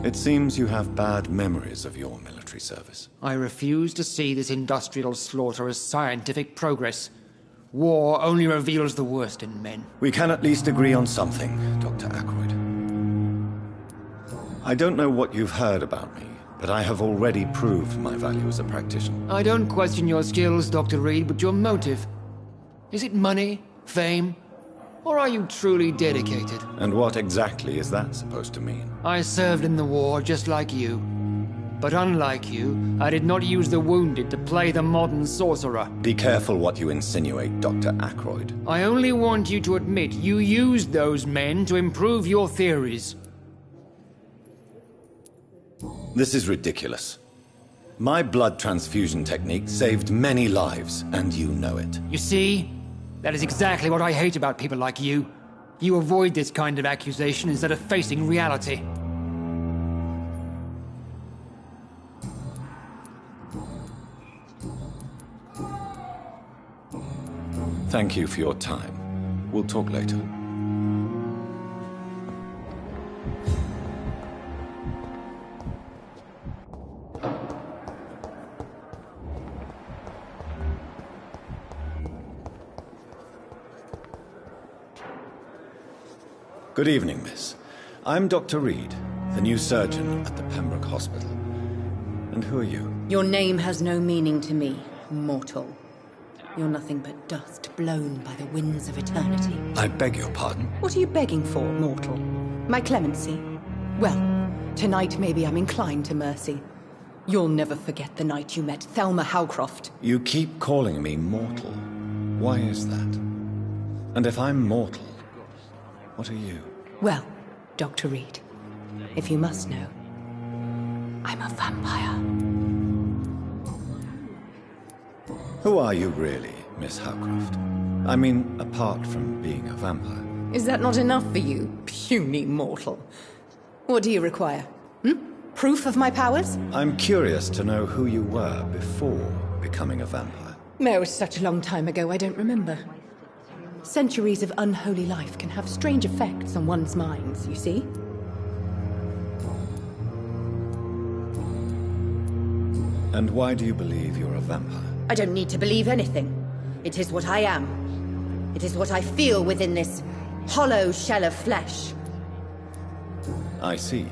It seems you have bad memories of your military service. I refuse to see this industrial slaughter as scientific progress. War only reveals the worst in men. We can at least agree on something, Dr. Ackroyd. I don't know what you've heard about me, but I have already proved my value as a practitioner. I don't question your skills, Dr. Reed, but your motive. Is it money, fame, or are you truly dedicated? And what exactly is that supposed to mean? I served in the war just like you. But unlike you, I did not use the wounded to play the modern sorcerer. Be careful what you insinuate, Dr. Ackroyd. I only want you to admit you used those men to improve your theories. This is ridiculous. My blood transfusion technique saved many lives, and you know it. You see? That is exactly what I hate about people like you. You avoid this kind of accusation instead of facing reality. Thank you for your time. We'll talk later. Good evening, miss. I'm Dr. Reed, the new surgeon at the Pembroke Hospital. And who are you? Your name has no meaning to me, mortal. You're nothing but dust blown by the winds of eternity. I beg your pardon? What are you begging for, mortal? My clemency? Well, tonight maybe I'm inclined to mercy. You'll never forget the night you met Thelma Howcroft. You keep calling me mortal. Why is that? And if I'm mortal, what are you? Well, Dr. Reed, if you must know, I'm a vampire. Who are you really, Miss Howcroft? I mean, apart from being a vampire. Is that not enough for you, puny mortal? What do you require? Proof of my powers? I'm curious to know who you were before becoming a vampire. It was such a long time ago, I don't remember. Centuries of unholy life can have strange effects on one's minds, you see? And why do you believe you're a vampire? I don't need to believe anything. It is what I am. It is what I feel within this hollow shell of flesh. I see.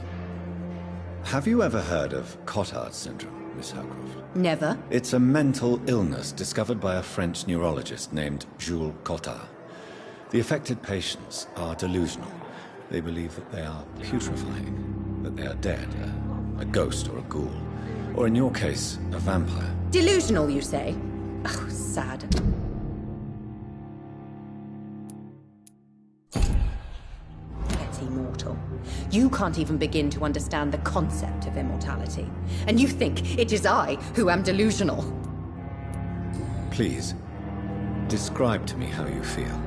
Have you ever heard of Cotard syndrome, Miss Howcroft? Never. It's a mental illness discovered by a French neurologist named Jules Cotard. The affected patients are delusional. They believe that they are putrefying, that they are dead, a ghost or a ghoul, or in your case, a vampire. Delusional, you say? Oh, sad. Petty mortal. You can't even begin to understand the concept of immortality. And you think it is I who am delusional. Please, describe to me how you feel.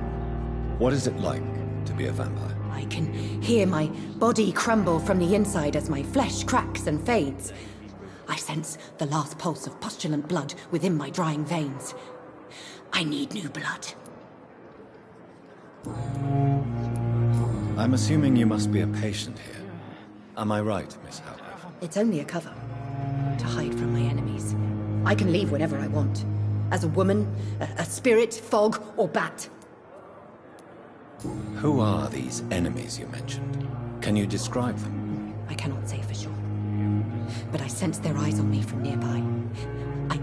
What is it like to be a vampire? I can hear my body crumble from the inside as my flesh cracks and fades. I sense the last pulse of postulant blood within my drying veins. I need new blood. I'm assuming you must be a patient here. Am I right, Miss Howcroft? It's only a cover. To hide from my enemies. I can leave whenever I want. As a woman, a spirit, fog, or bat. Who are these enemies you mentioned? Can you describe them? I cannot say for sure. But I sense their eyes on me from nearby.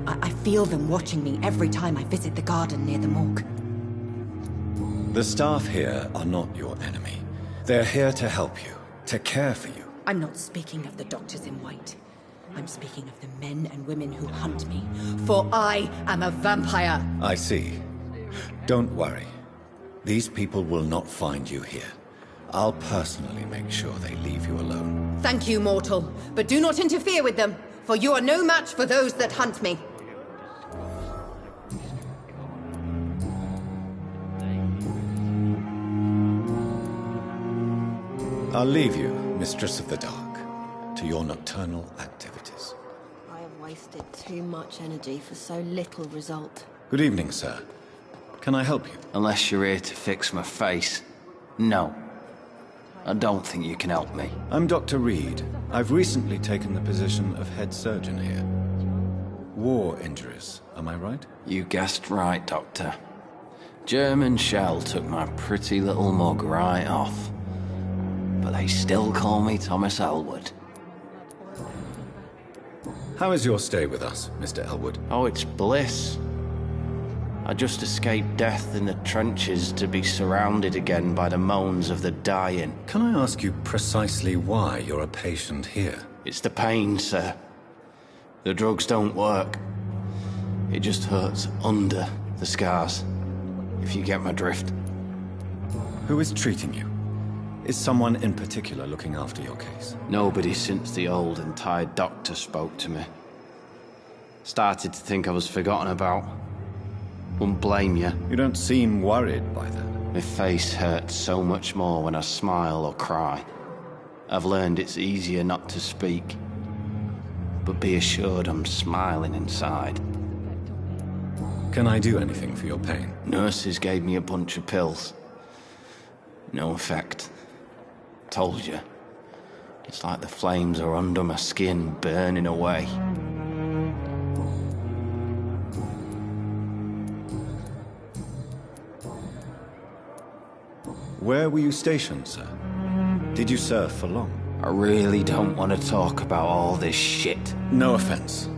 I feel them watching me every time I visit the garden near the morgue. The staff here are not your enemy. They're here to help you, to care for you. I'm not speaking of the doctors in white. I'm speaking of the men and women who hunt me. For I am a vampire. I see. Don't worry. These people will not find you here. I'll personally make sure they leave you alone. Thank you, mortal. But do not interfere with them, for you are no match for those that hunt me. I'll leave you, Mistress of the Dark, to your nocturnal activities. I have wasted too much energy for so little result. Good evening, sir. Can I help you? Unless you're here to fix my face. No. I don't think you can help me. I'm Dr. Reed. I've recently taken the position of head surgeon here. War injuries, am I right? You guessed right, Doctor. German shell took my pretty little mug right off. But they still call me Thomas Elwood. How is your stay with us, Mr. Elwood? Oh, it's bliss. I just escaped death in the trenches to be surrounded again by the moans of the dying. Can I ask you precisely why you're a patient here? It's the pain, sir. The drugs don't work. It just hurts under the scars, if you get my drift. Who is treating you? Is someone in particular looking after your case? Nobody since the old and tired doctor spoke to me. Started to think I was forgotten about. Wouldn't blame you. You don't seem worried by that. My face hurts so much more when I smile or cry. I've learned it's easier not to speak. But be assured I'm smiling inside. Can I do anything for your pain? Nurses gave me a bunch of pills. No effect. Told you. It's like the flames are under my skin, burning away. Where were you stationed, sir? Did you serve for long? I really don't want to talk about all this shit. No offense.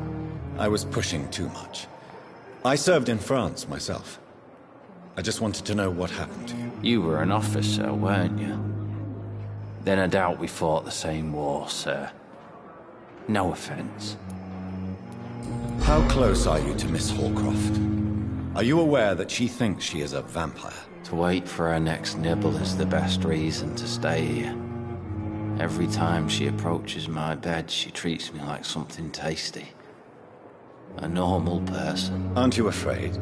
I was pushing too much. I served in France myself. I just wanted to know what happened to you. You were an officer, weren't you? Then I doubt we fought the same war, sir. No offense. How close are you to Miss Hallcroft? Are you aware that she thinks she is a vampire? To wait for her next nibble is the best reason to stay here. Every time she approaches my bed, she treats me like something tasty. A normal person. Aren't you afraid?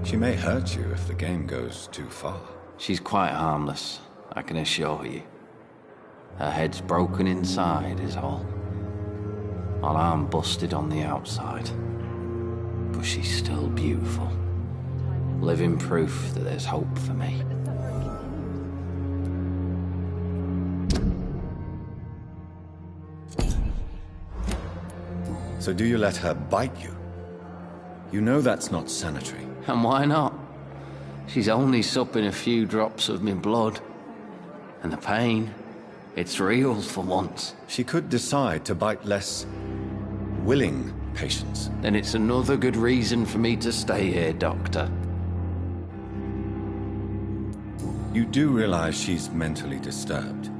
She may hurt you if the game goes too far. She's quite harmless, I can assure you. Her head's broken inside is all. While I'm busted on the outside. But she's still beautiful. Living proof that there's hope for me. So do you let her bite you? You know that's not sanitary. And why not? She's only supping a few drops of me blood. And the pain, it's real for once. She could decide to bite less willing patients. Then it's another good reason for me to stay here, Doctor. You do realize she's mentally disturbed.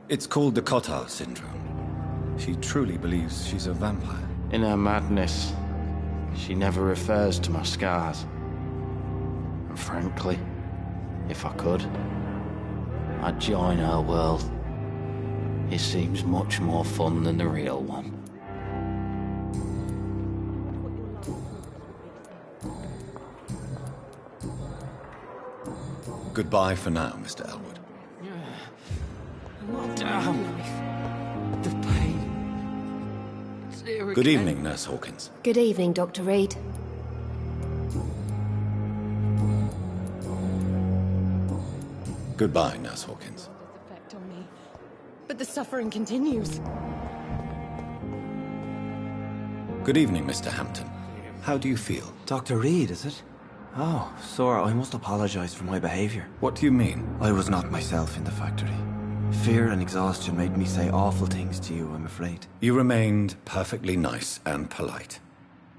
It's called the Cotard syndrome. She truly believes she's a vampire. In her madness, she never refers to my scars. And frankly, if I could, I'd join her world. It seems much more fun than the real one. Goodbye for now, Mr. Elwood. Damn. The pain. It's here Good again. evening, Nurse Hawkins. Good evening, Dr. Reed. Goodbye, Nurse Hawkins. Effect on me. But the suffering continues. Good evening, Mr. Hampton. How do you feel? Dr. Reed, is it? Oh, sir, I must apologize for my behavior. What do you mean? I was not myself in the factory. Fear and exhaustion made me say awful things to you, I'm afraid. You remained perfectly nice and polite.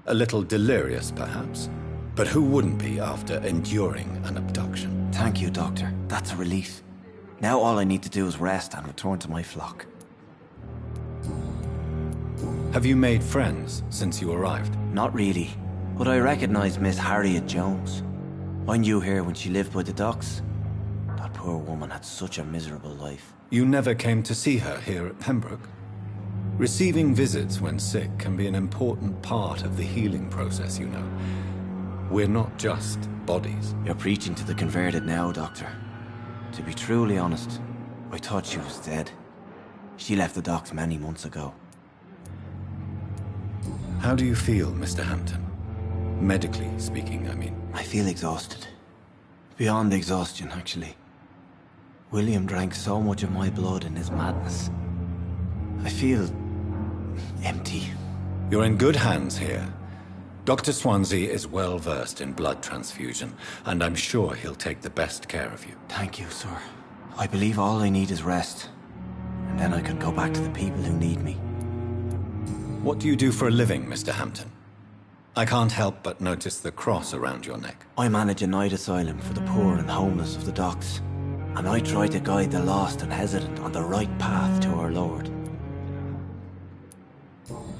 A little delirious, perhaps. But who wouldn't be after enduring an abduction? Thank you, Doctor. That's a relief. Now all I need to do is rest and return to my flock. Have you made friends since you arrived? Not really, but I recognize Miss Harriet Jones. I knew her when she lived by the docks. That poor woman had such a miserable life. You never came to see her here at Pembroke? Receiving visits when sick can be an important part of the healing process, you know. We're not just bodies. You're preaching to the converted now, Doctor. To be truly honest, I thought she was dead. She left the docks many months ago. How do you feel, Mr. Hampton? Medically speaking, I mean. I feel exhausted. Beyond exhaustion, actually. William drank so much of my blood in his madness. I feel empty. You're in good hands here. Dr. Swansea is well versed in blood transfusion, and I'm sure he'll take the best care of you. Thank you, sir. I believe all I need is rest. And then I can go back to the people who need me. What do you do for a living, Mr. Hampton? I can't help but notice the cross around your neck. I manage a night asylum for the poor and homeless of the docks. And I try to guide the lost and hesitant on the right path to our Lord.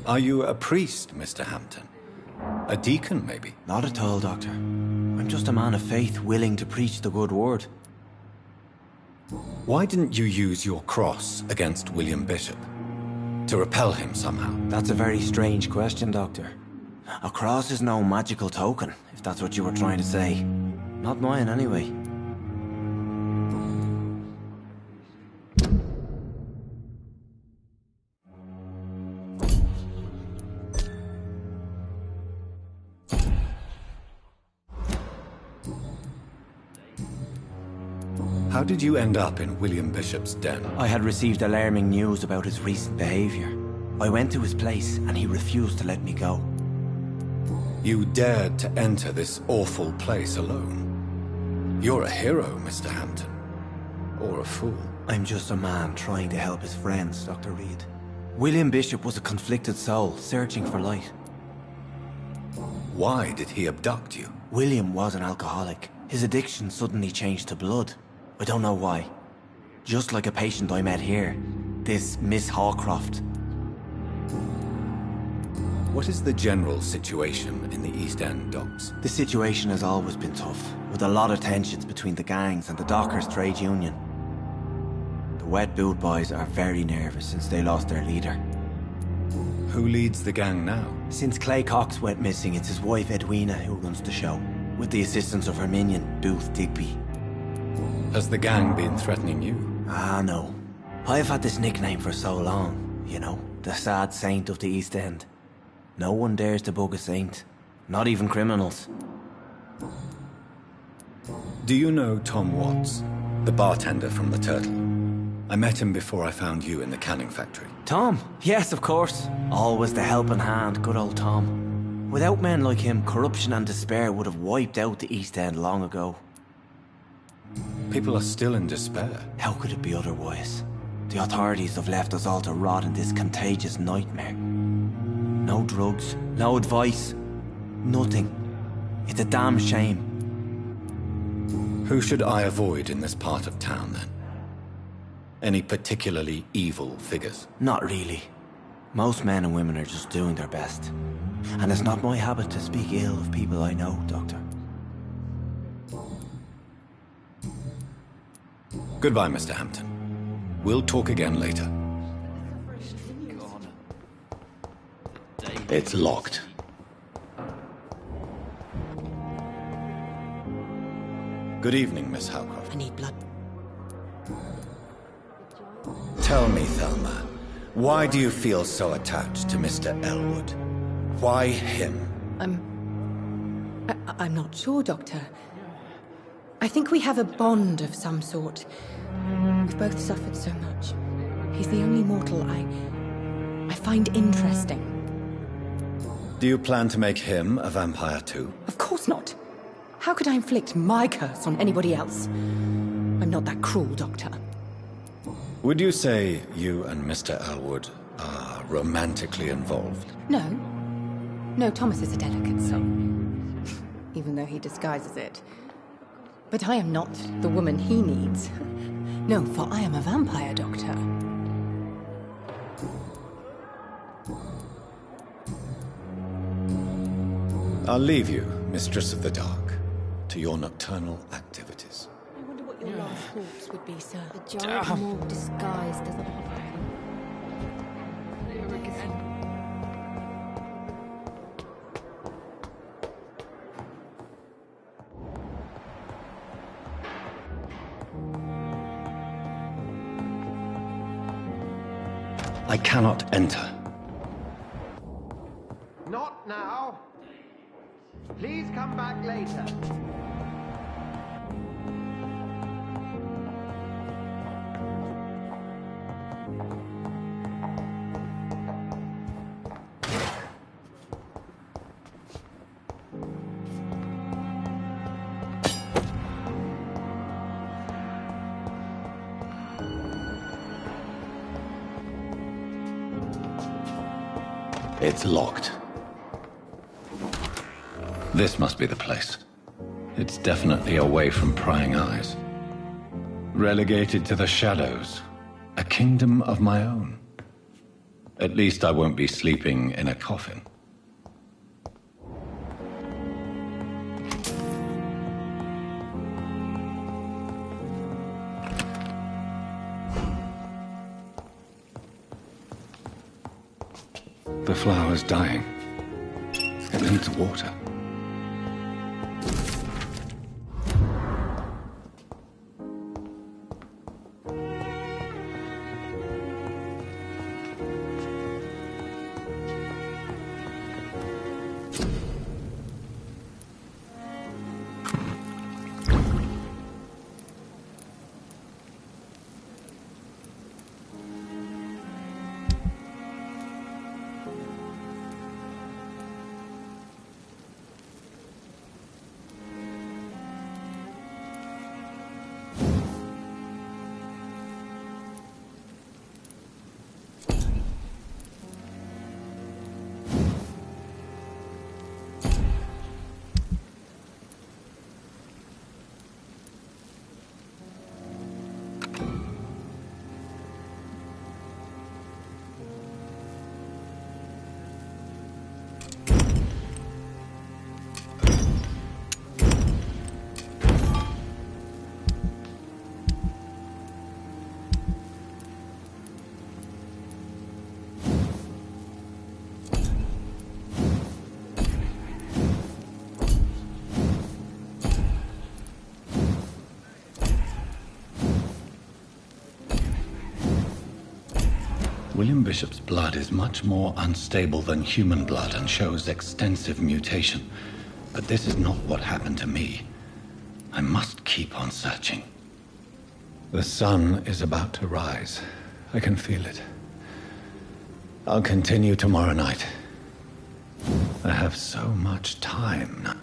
Are you a priest, Mr. Hampton? A deacon, maybe? Not at all, Doctor. I'm just a man of faith willing to preach the good word. Why didn't you use your cross against William Bishop? To repel him somehow? That's a very strange question, Doctor. A cross is no magical token, if that's what you were trying to say. Not mine, anyway. How did you end up in William Bishop's den? I had received alarming news about his recent behavior. I went to his place, and he refused to let me go. You dared to enter this awful place alone. You're a hero, Mr. Hampton. Or a fool. I'm just a man trying to help his friends, Dr. Reed. William Bishop was a conflicted soul, searching for light. Why did he abduct you? William was an alcoholic. His addiction suddenly changed to blood. I don't know why. Just like a patient I met here. This Miss Hawcroft. What is the general situation in the East End docks? The situation has always been tough, with a lot of tensions between the gangs and the Dockers' trade union. The Wet Boot Boys are very nervous since they lost their leader. Who leads the gang now? Since Clay Cox went missing, it's his wife Edwina who runs the show, with the assistance of her minion, Booth Digby. Has the gang been threatening you? Ah, no. I've had this nickname for so long, you know, the sad saint of the East End. No one dares to bug a saint, not even criminals. Do you know Tom Watts, the bartender from the Turtle? I met him before I found you in the canning factory. Tom? Yes, of course. Always the helping hand, good old Tom. Without men like him, corruption and despair would have wiped out the East End long ago. People are still in despair. How could it be otherwise? The authorities have left us all to rot in this contagious nightmare. No drugs, no advice, nothing. It's a damn shame. Who should I avoid in this part of town, then? Any particularly evil figures? Not really. Most men and women are just doing their best. And it's not my habit to speak ill of people I know, Doctor. Goodbye, Mr. Hampton. We'll talk again later. It's locked. Good evening, Miss Howcroft. I need blood. Tell me, Thelma, why do you feel so attached to Mr. Elwood? Why him? I'm not sure, Doctor. I think we have a bond of some sort. We've both suffered so much. He's the only mortal I find interesting. Do you plan to make him a vampire too? Of course not. How could I inflict my curse on anybody else? I'm not that cruel, Doctor. Would you say you and Mr. Elwood are romantically involved? No. No, Thomas is a delicate soul. Even though he disguises it. But I am not the woman he needs. No, for I am a vampire, Doctor. I'll leave you, Mistress of the Dark, to your nocturnal activities. I wonder what your last thoughts would be, sir. A Ah. giant morgue disguised as a... I cannot enter. Not now. Please come back later. It's locked. This must be the place. It's definitely away from prying eyes. Relegated to the shadows. A kingdom of my own. At least I won't be sleeping in a coffin. The flower's dying. It needs water. William Bishop's blood is much more unstable than human blood and shows extensive mutation. But this is not what happened to me. I must keep on searching. The sun is about to rise. I can feel it. I'll continue tomorrow night. I have so much time now.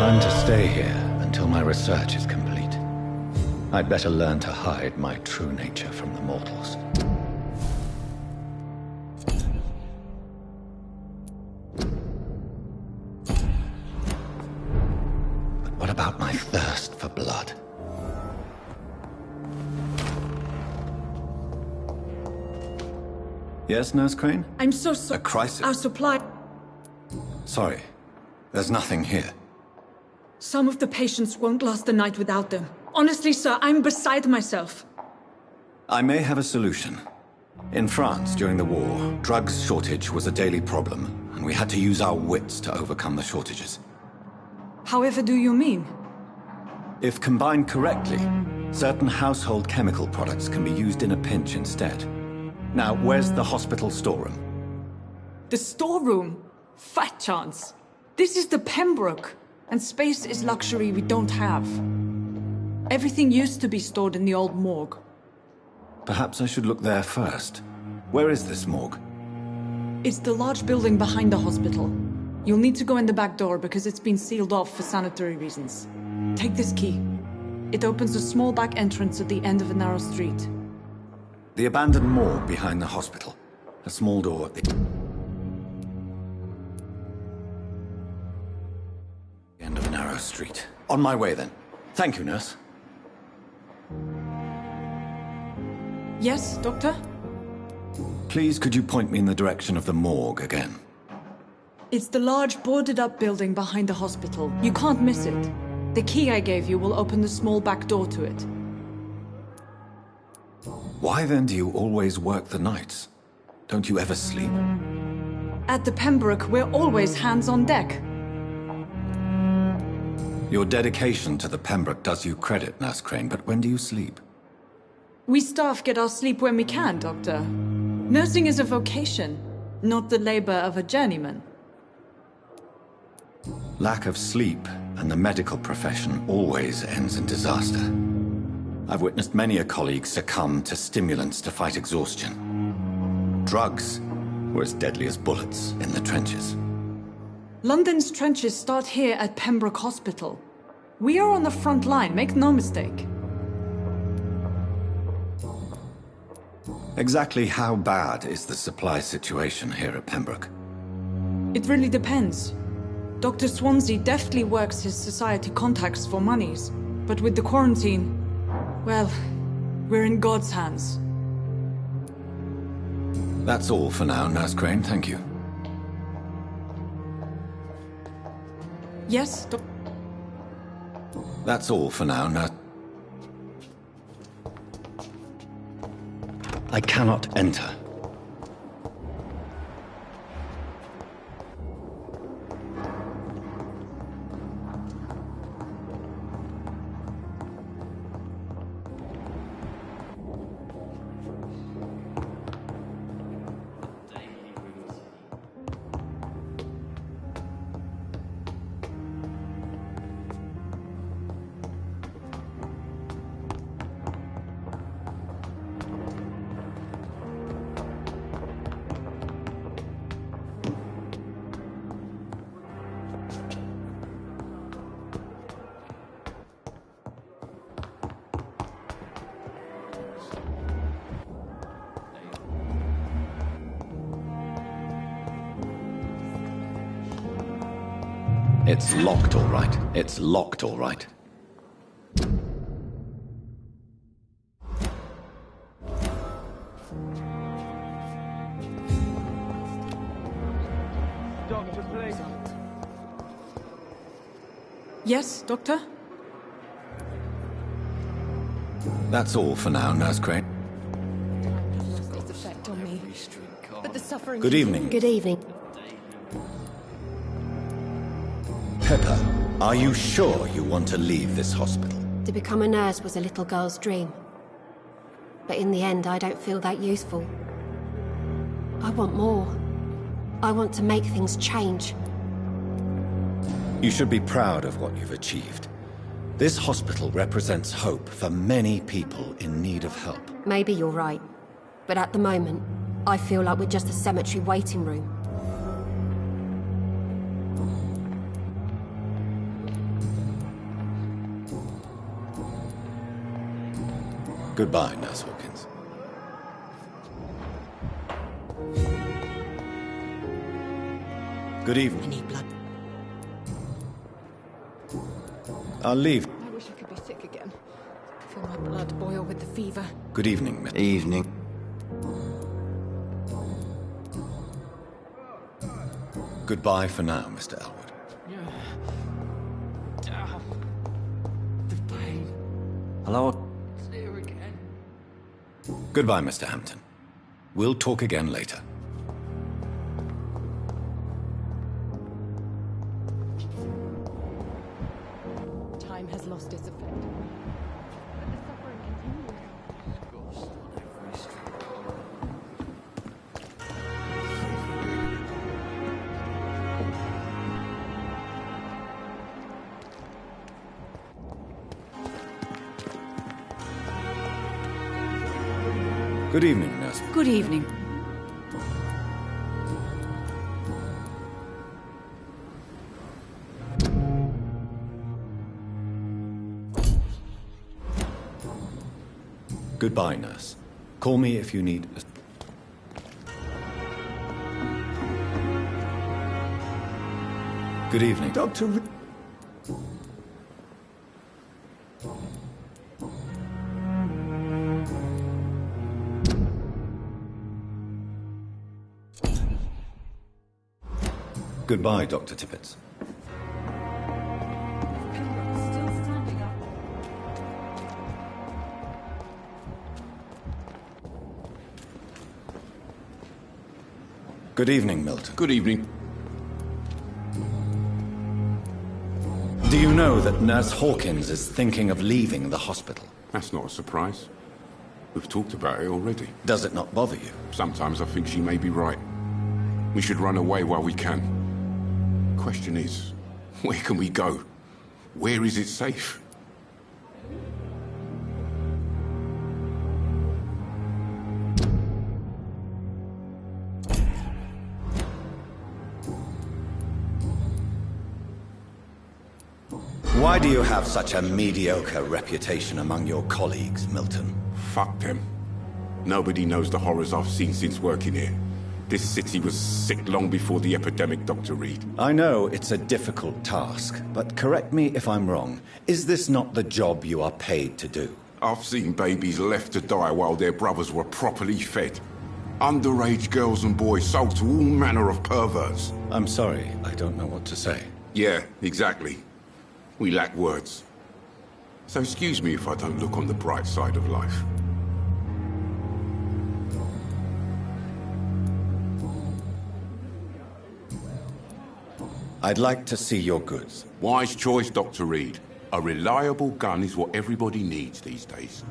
I'm to stay here until my research is complete. I'd better learn to hide my true nature from the mortals. But what about my thirst for blood? Yes, Nurse Crane? I'm so sorry. A crisis? Our supply... Sorry. There's nothing here. Some of the patients won't last the night without them. Honestly, sir, I'm beside myself. I may have a solution. In France, during the war, drugs shortage was a daily problem, and we had to use our wits to overcome the shortages. However do you mean? If combined correctly, certain household chemical products can be used in a pinch instead. Now, where's the hospital storeroom? The storeroom? Fat chance. This is the Pembroke, and space is luxury we don't have. Everything used to be stored in the old morgue. Perhaps I should look there first. Where is this morgue? It's the large building behind the hospital. You'll need to go in the back door because it's been sealed off for sanitary reasons. Take this key. It opens a small back entrance at the end of a narrow street. The abandoned morgue behind the hospital. A small door at the end of a narrow street. On my way then. Thank you, nurse. Yes, Doctor? Please, could you point me in the direction of the morgue again? It's the large boarded-up building behind the hospital. You can't miss it. The key I gave you will open the small back door to it. Why then do you always work the nights? Don't you ever sleep? At the Pembroke, we're always hands on deck. Your dedication to the Pembroke does you credit, Nurse Crane, but when do you sleep? We staff get our sleep when we can, Doctor. Nursing is a vocation, not the labor of a journeyman. Lack of sleep and the medical profession always ends in disaster. I've witnessed many a colleague succumb to stimulants to fight exhaustion. Drugs were as deadly as bullets in the trenches. London's trenches start here at Pembroke Hospital. We are on the front line, make no mistake. Exactly how bad is the supply situation here at Pembroke? It really depends. Dr. Swansea deftly works his society contacts for monies, but with the quarantine, well, we're in God's hands. That's all for now, Nurse Crane, thank you. Yes, That's all for now, Nurse... I cannot enter. It's locked, all right. It's locked, all right. Doctor, please. yes, Doctor? That's all for now, Nurse Crane. Lost its effect on me. But the suffering... Good evening. Good evening. Pepper, are you sure you want to leave this hospital? To become a nurse was a little girl's dream. But in the end, I don't feel that useful. I want more. I want to make things change. You should be proud of what you've achieved. This hospital represents hope for many people in need of help. Maybe you're right. But at the moment, I feel like we're just a cemetery waiting room. Goodbye, Nurse Hawkins. Good I evening. need blood. I'll leave. I wish I could be sick again. Feel my blood boil with the fever. Good evening, Miss. Evening. Goodbye for now, Mr. Elwood. The pain. Hello? Goodbye, Mr. Hampton. We'll talk again later. Time has lost its effect. But the suffering continues. Good evening, Nurse. Good evening. Goodbye, Nurse. Call me if you need... Good evening. Dr. Goodbye, Dr. Tippett. Good evening, Milton. Good evening. Do you know that Nurse Hawkins is thinking of leaving the hospital? That's not a surprise. We've talked about it already. Does it not bother you? Sometimes I think she may be right. We should run away while we can. Question is, where can we go? Where is it safe? Why do you have such a mediocre reputation among your colleagues, Milton? Fuck them. Nobody knows the horrors I've seen since working here. This city was sick long before the epidemic, Dr. Reed. I know it's a difficult task, but correct me if I'm wrong. Is this not the job you are paid to do? I've seen babies left to die while their brothers were properly fed. Underage girls and boys sold to all manner of perverts. I'm sorry, I don't know what to say. Yeah, exactly. We lack words. So excuse me if I don't look on the bright side of life. I'd like to see your goods. Wise choice, Dr. Reed. A reliable gun is what everybody needs these days.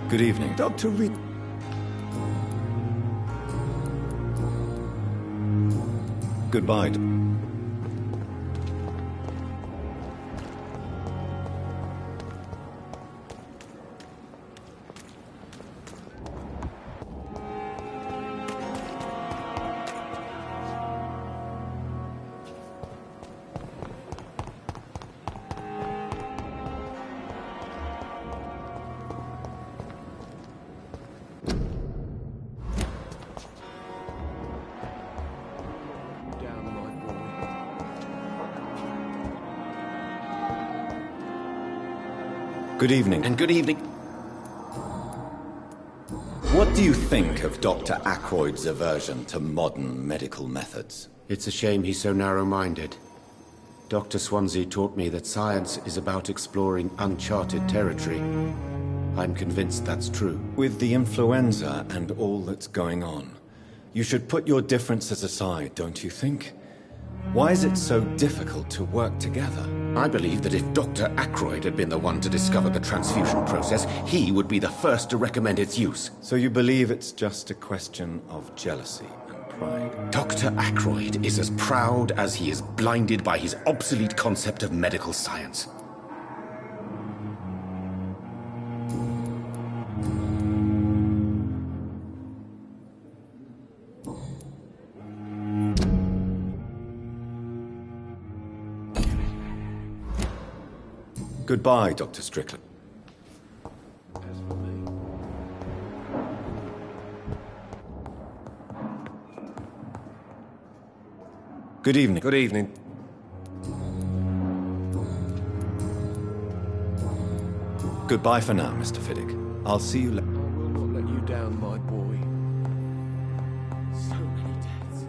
Good evening. Dr. Reed. Goodbye. Good evening. And good evening. What do you think of Dr. Ackroyd's aversion to modern medical methods? It's a shame he's so narrow-minded. Dr. Swansea taught me that science is about exploring uncharted territory. I'm convinced that's true. With the influenza and all that's going on, you should put your differences aside, don't you think? Why is it so difficult to work together? I believe that if Dr. Ackroyd had been the one to discover the transfusion process, he would be the first to recommend its use. So you believe it's just a question of jealousy and pride? Dr. Ackroyd is as proud as he is blinded by his obsolete concept of medical science. Goodbye, Dr. Strickland. Good evening. Good evening. Goodbye for now, Mr. Fiddick. I'll see you later. I will not let you down, my boy. So many deaths.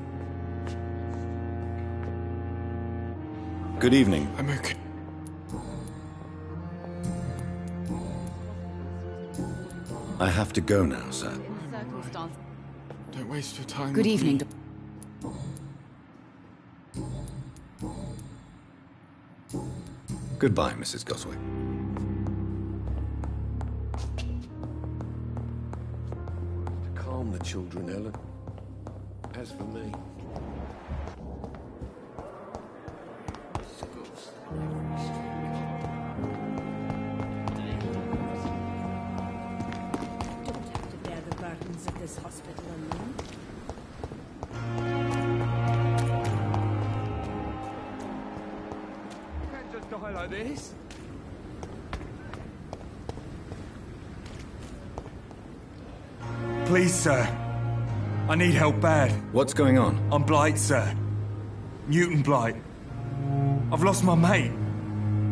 Good evening. I'm okay. I have to go now, sir. Don't waste your time. Good evening. Goodbye, Mrs. Goswick. Calm the children, Ellen. As for me... Of this hospital alone. You can't just like this. Please, sir. I need help bad. What's going on? I'm Blight, sir. Newton Blight. I've lost my mate.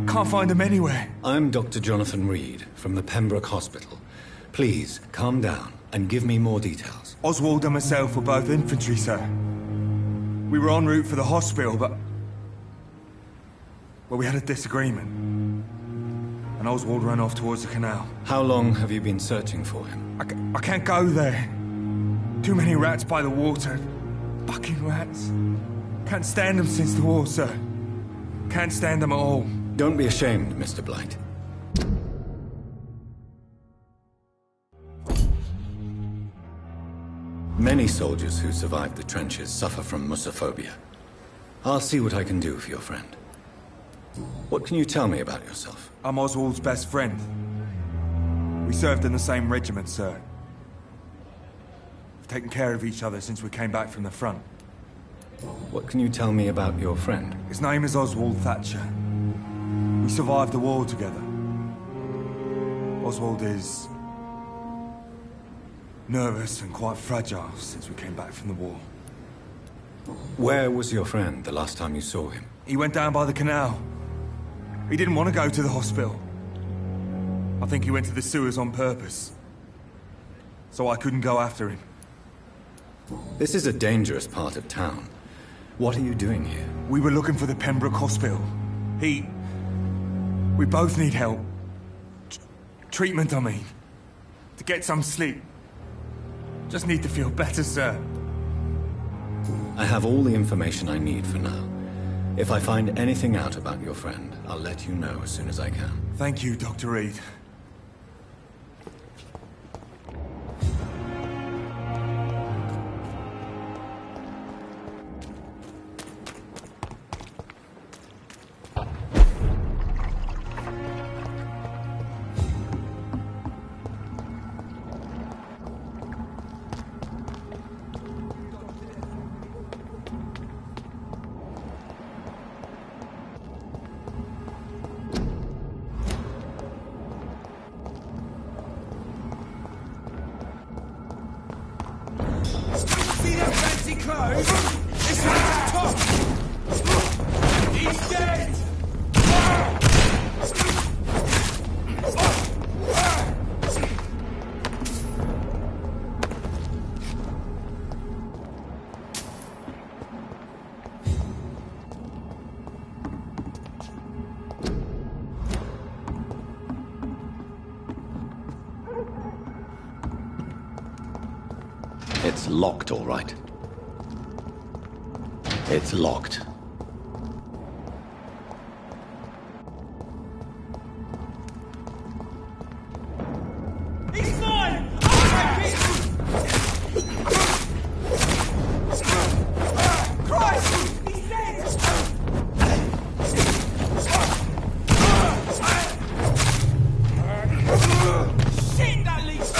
Can't find him anywhere. I'm Dr. Jonathan Reed from the Pembroke Hospital. Please, calm down and give me more details. Oswald and myself were both infantry, sir. We were en route for the hospital, but... well, we had a disagreement. And Oswald ran off towards the canal. How long have you been searching for him? I can't go there. Too many rats by the water. Fucking rats. Can't stand them since the war, sir. Can't stand them at all. Don't be ashamed, Mr. Blight. Many soldiers who survived the trenches suffer from musophobia. I'll see what I can do for your friend. What can you tell me about yourself? I'm Oswald's best friend. We served in the same regiment, sir. We've taken care of each other since we came back from the front. What can you tell me about your friend? His name is Oswald Thatcher. We survived the war together. Oswald is... nervous and quite fragile since we came back from the war. Where was your friend the last time you saw him? He went down by the canal. He didn't want to go to the hospital. I think he went to the sewers on purpose. So I couldn't go after him. This is a dangerous part of town. What are you doing here? We were looking for the Pembroke Hospital. We both need help. Treatment, I mean. To get some sleep. Just need to feel better, sir. I have all the information I need for now. If I find anything out about your friend, I'll let you know as soon as I can. Thank you, Dr. Reed. See them fancy clothes? This one's a top! He's dead! It's locked, all right. It's locked. He's mine! Christ! He's dead! Shit, that leads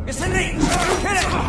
It's a leech! Kill it!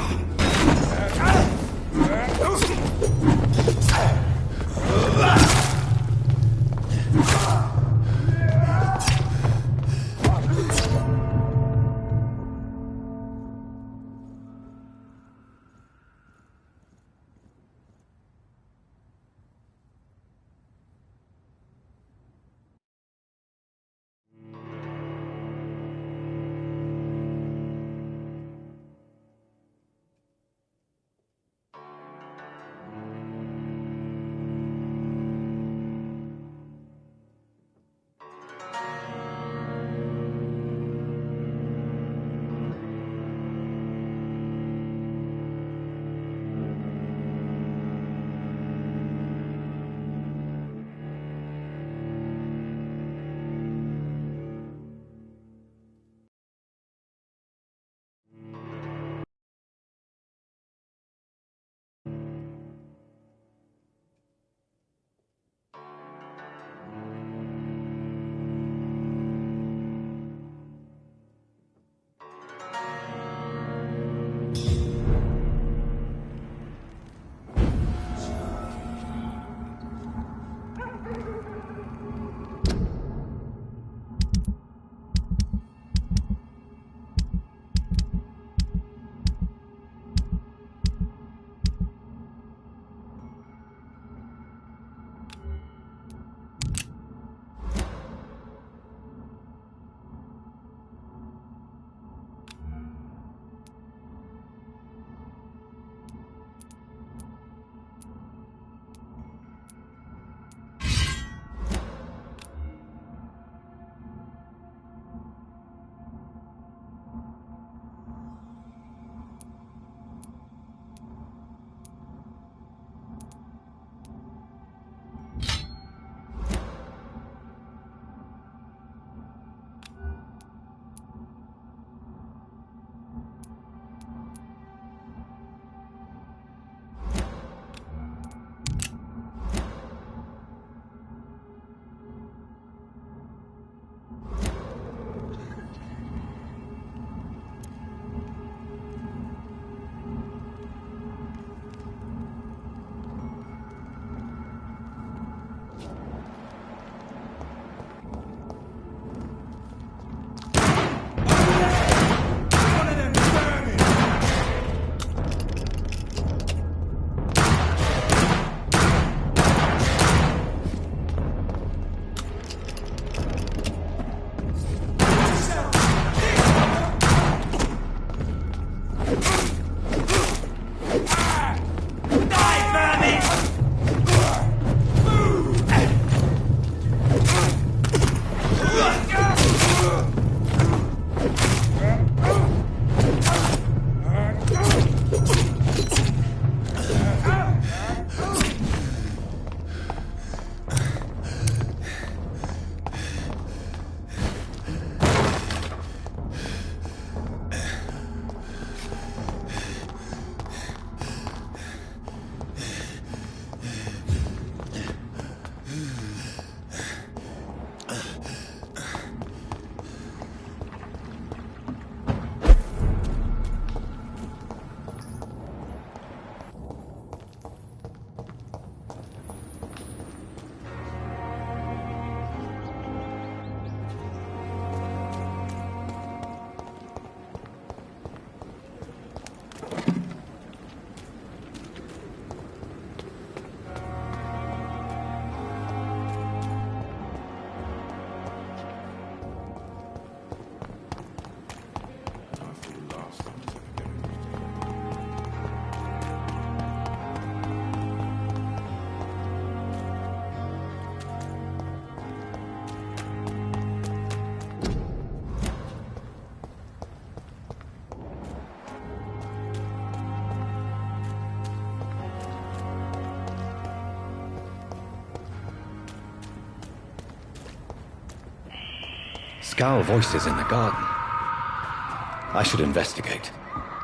Scowl voices in the garden. I should investigate.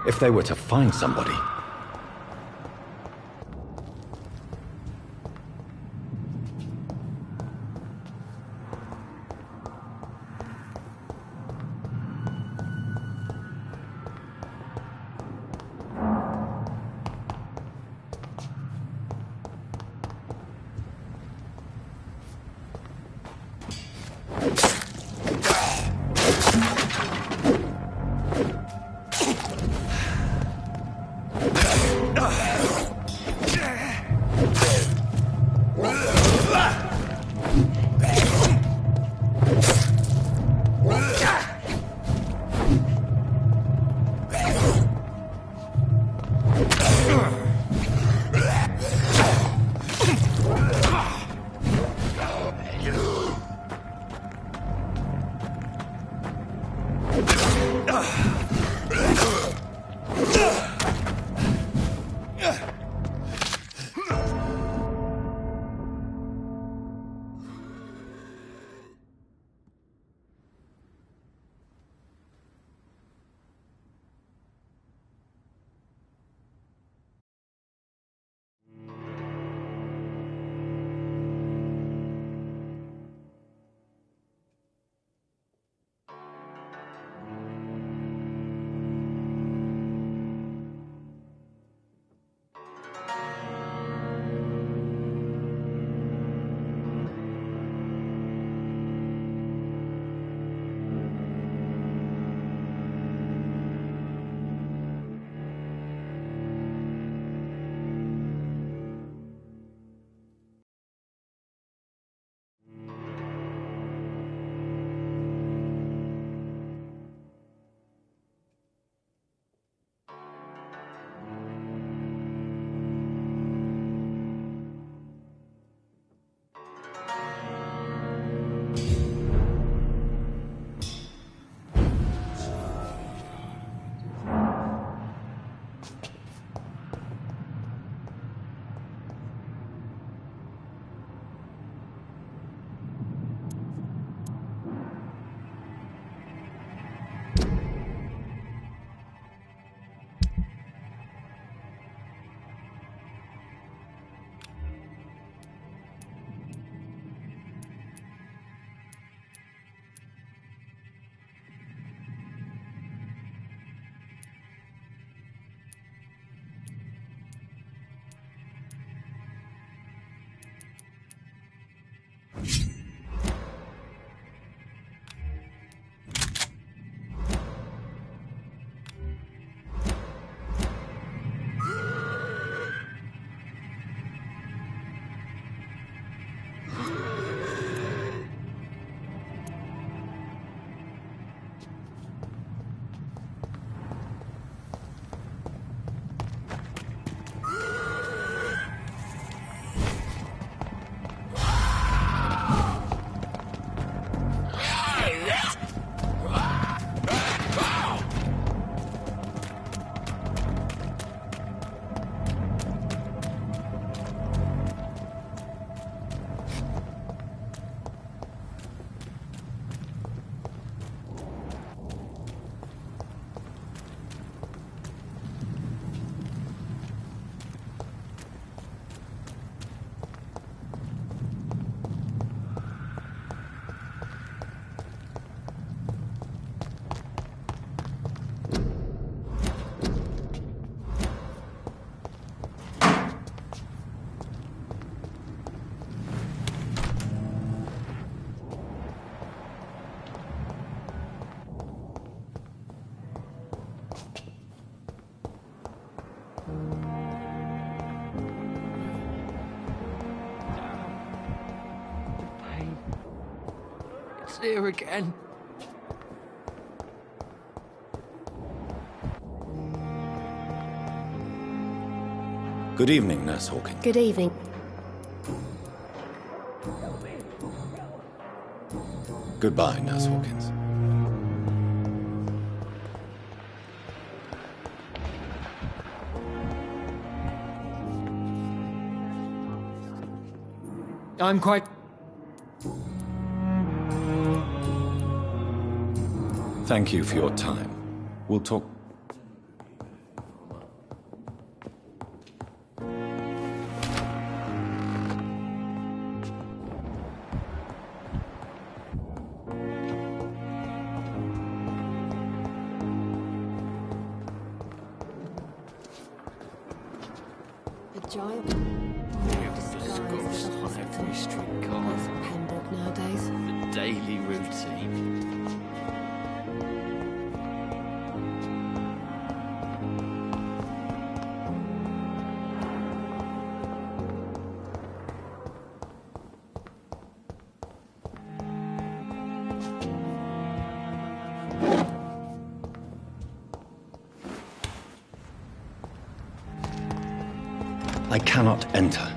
If they were to find somebody. Here again. Good evening, Nurse Hawkins. Good evening. Goodbye, Nurse Hawkins. I'm quite... Thank you for your time. We'll talk... A giant disguised as a on every street corner. That's a Pembroke nowadays. The daily routine. I cannot enter.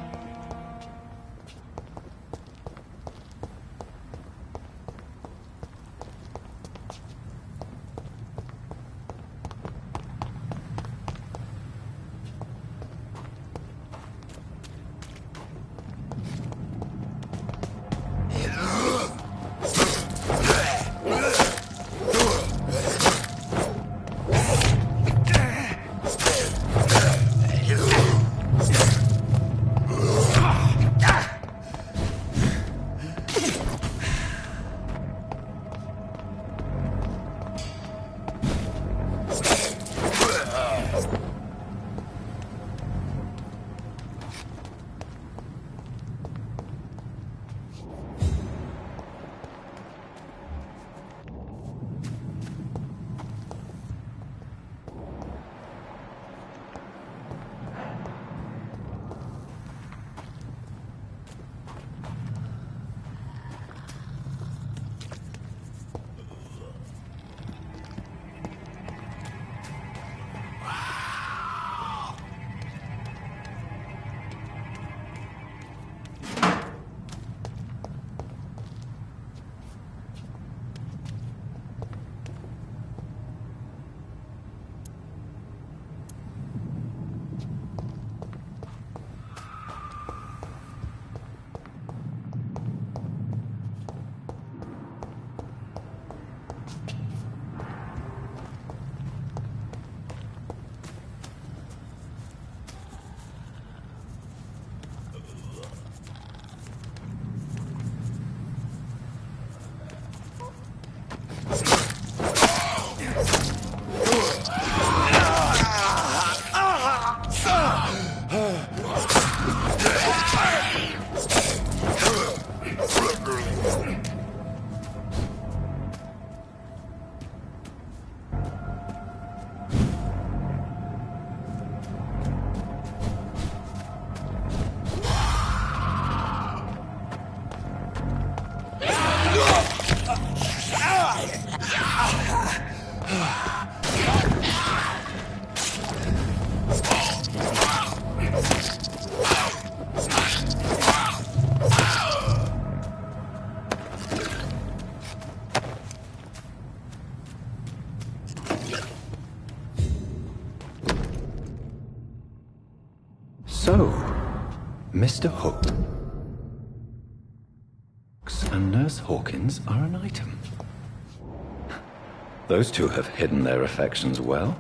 So, Mr. Hook and Nurse Hawkins are an item. Those two have hidden their affections well.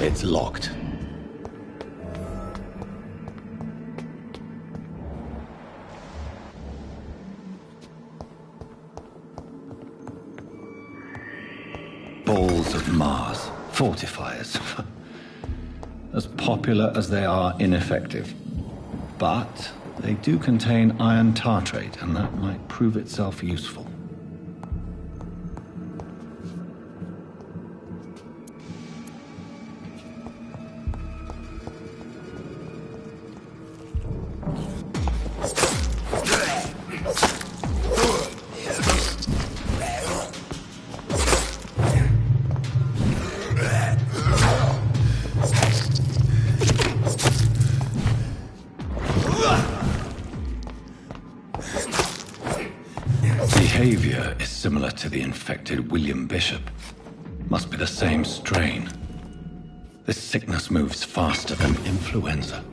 It's locked. Balls of Mars. Fortifiers. As popular as they are ineffective. But they do contain iron tartrate, and that might prove itself useful. Behavior is similar to the infected William Bishop. Must be the same strain. This sickness moves faster than influenza.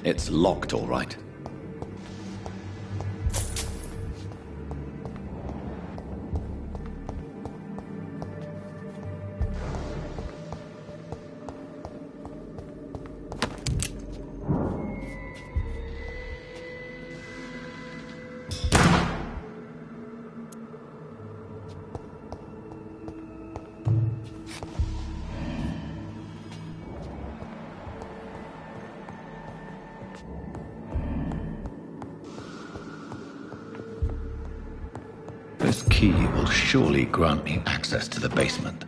It's locked, all right. This key will surely grant me access to the basement.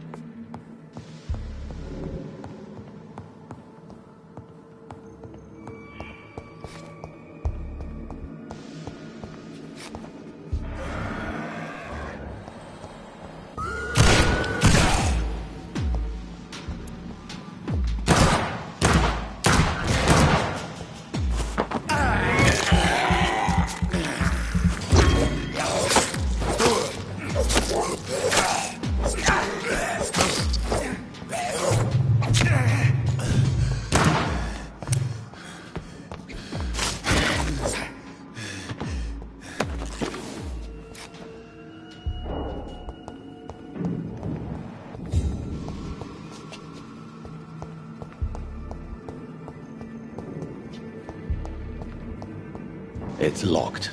It's locked.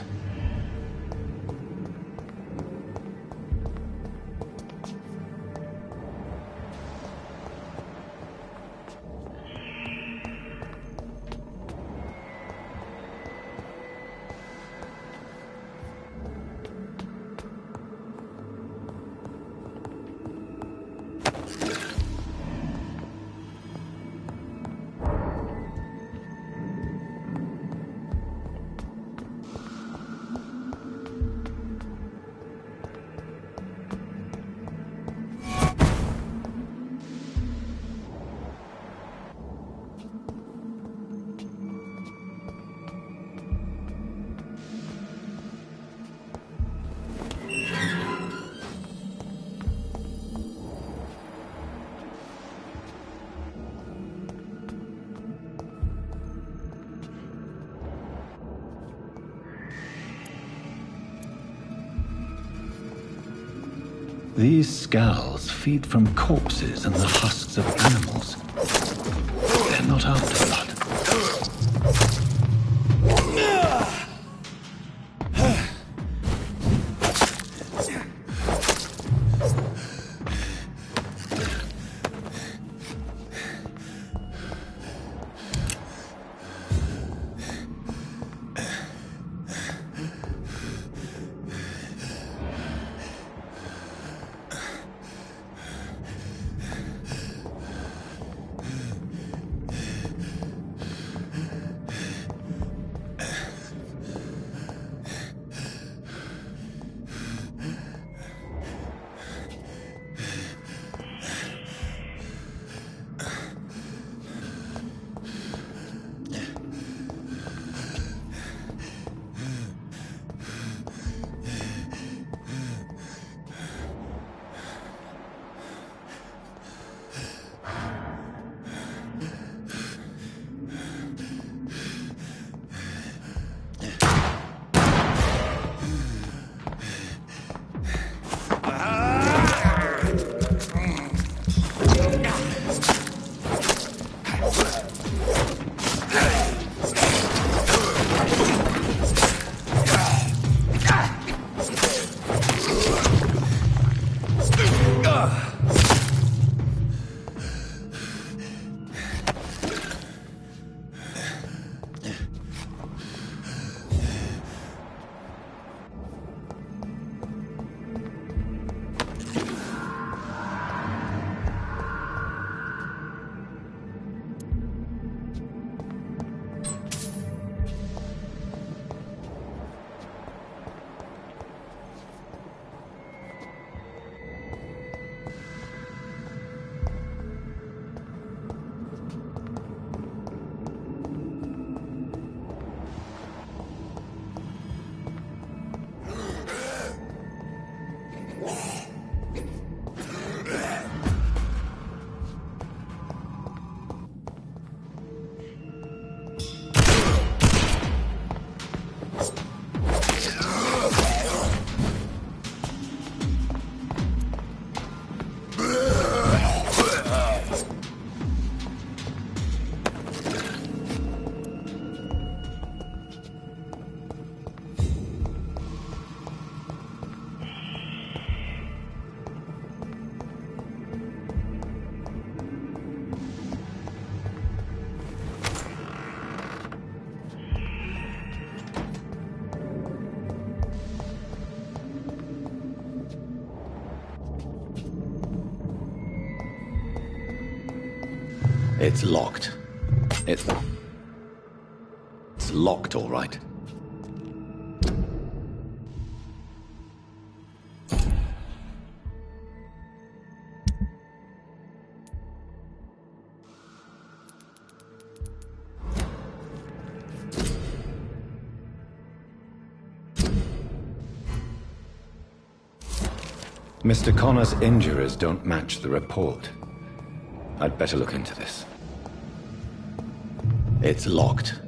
These skulls feed from corpses and the husks of animals. They're not after blood. It's locked. It's locked, all right. Mr. Connor's injuries don't match the report. I'd better look into this. It's locked.